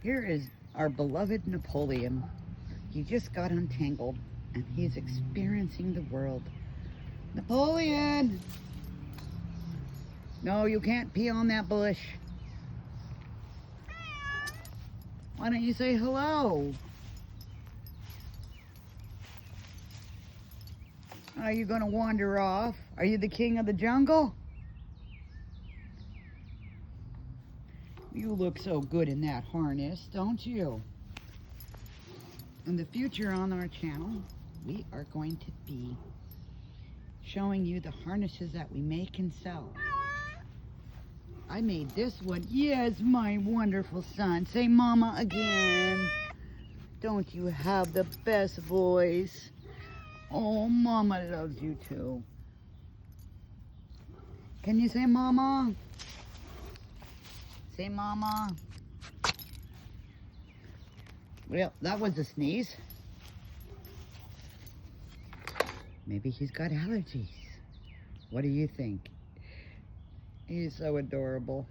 Here is our beloved Napoleon. He just got untangled and he's experiencing the world. Napoleon! No, you can't pee on that bush. Why don't you say hello? Are you going to wander off? Are you the king of the jungle? You look so good in that harness, don't you? In the future on our channel, we are going to be showing you the harnesses that we make and sell. I made this one. Yes, my wonderful son. Say mama again. Don't you have the best voice? Oh, mama loves you too. Can you say mama? Say mama. Well, that was a sneeze. Maybe he's got allergies. What do you think? He's so adorable.